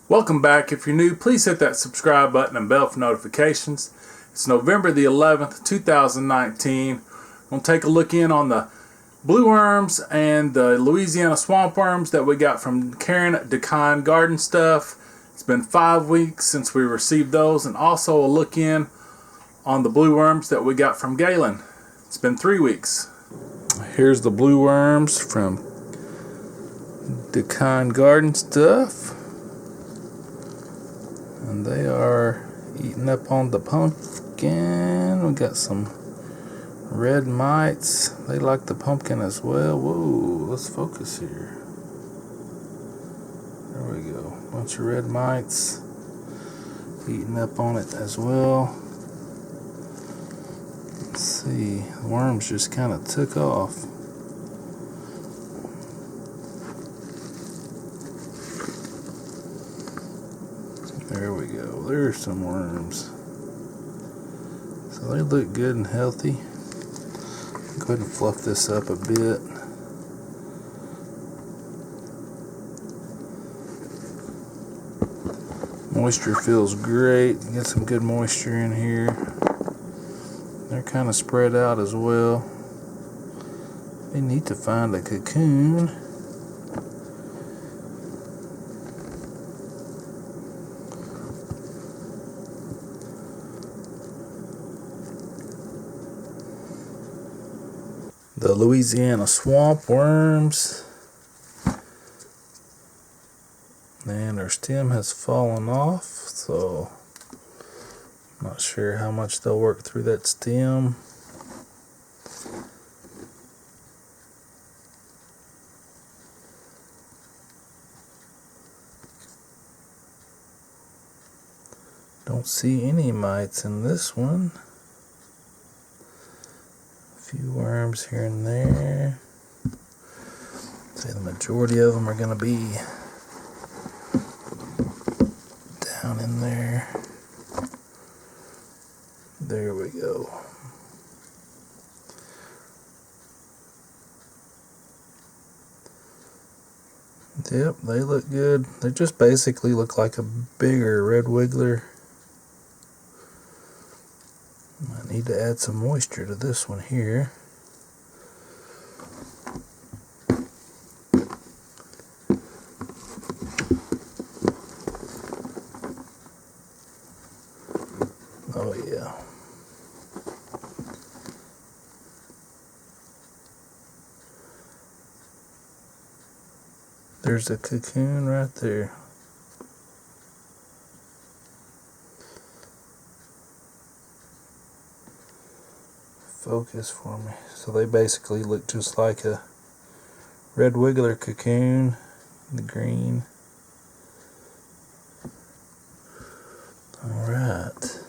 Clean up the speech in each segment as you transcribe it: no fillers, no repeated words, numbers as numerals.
Welcome back. If you're new, please hit that subscribe button and bell for notifications. It's November the 11th, 2019. I'm going to take a look in on the blue worms and the Louisiana swamp worms that we got from Kine Garden Stuff. It's been 5 weeks since we received those, and also a look in on the blue worms that we got from Gaylynn. It's been 3 weeks. Here's the blue worms from Kine Garden Stuff. And they are eating up on the pumpkin. We got some red mites. They like the pumpkin as well. Whoa, let's focus here. There we go. Bunch of red mites eating up on it as well. Let's see, the worms just kind of took off. There we go. There's some worms. So they look good and healthy. Go ahead and fluff this up a bit. Moisture feels great. Get some good moisture in here. They're kind of spread out as well. They need to find a cocoon. The Louisiana Swamp Worms, and their stem has fallen off, so I'm not sure how much they'll work through that stem. Don't see any mites in this one. Few worms here and there. Say the majority of them are going to be down in there. There we go. Yep, they look good. They just basically look like a bigger red wiggler. I need to add some moisture to this one here. Oh yeah. There's a cocoon right there. Focus for me. So they basically look just like a red wiggler cocoon, the green. Alright.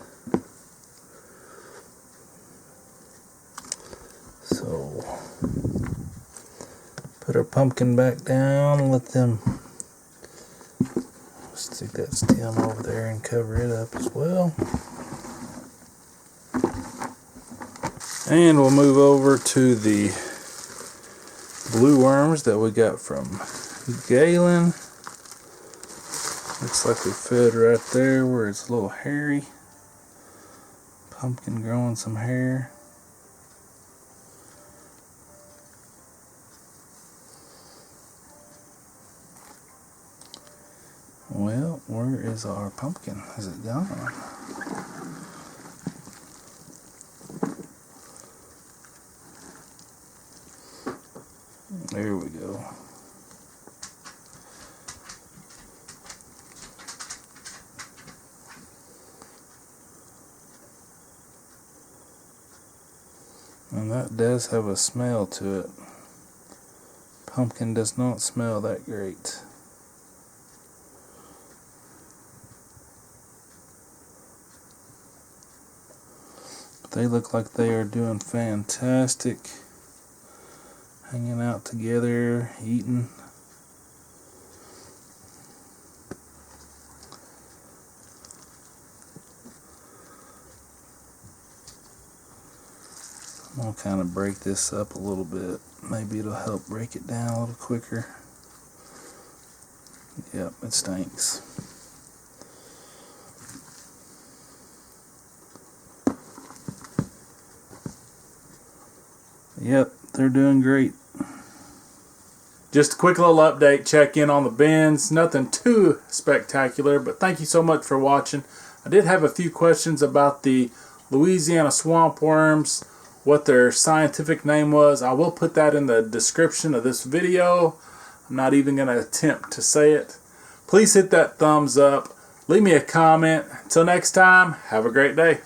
So put our pumpkin back down and let them stick that stem over there and cover it up as well. And we'll move over to the blue worms that we got from Gaylynn. Looks like we fed right there where it's a little hairy. Pumpkin growing some hair. Well, where is our pumpkin? Is it gone? There we go. And that does have a smell to it. Pumpkin does not smell that great. But they look like they are doing fantastic. Hanging out together, eating. I'm going to kind of break this up a little bit. Maybe it'll help break it down a little quicker. Yep, it stinks. Yep, they're doing great. Just a quick little update, check in on the bins. Nothing too spectacular, but thank you so much for watching. I did have a few questions about the Louisiana Swamp Worms, what their scientific name was. I will put that in the description of this video. I'm not even going to attempt to say it. Please hit that thumbs up. Leave me a comment. Until next time, have a great day.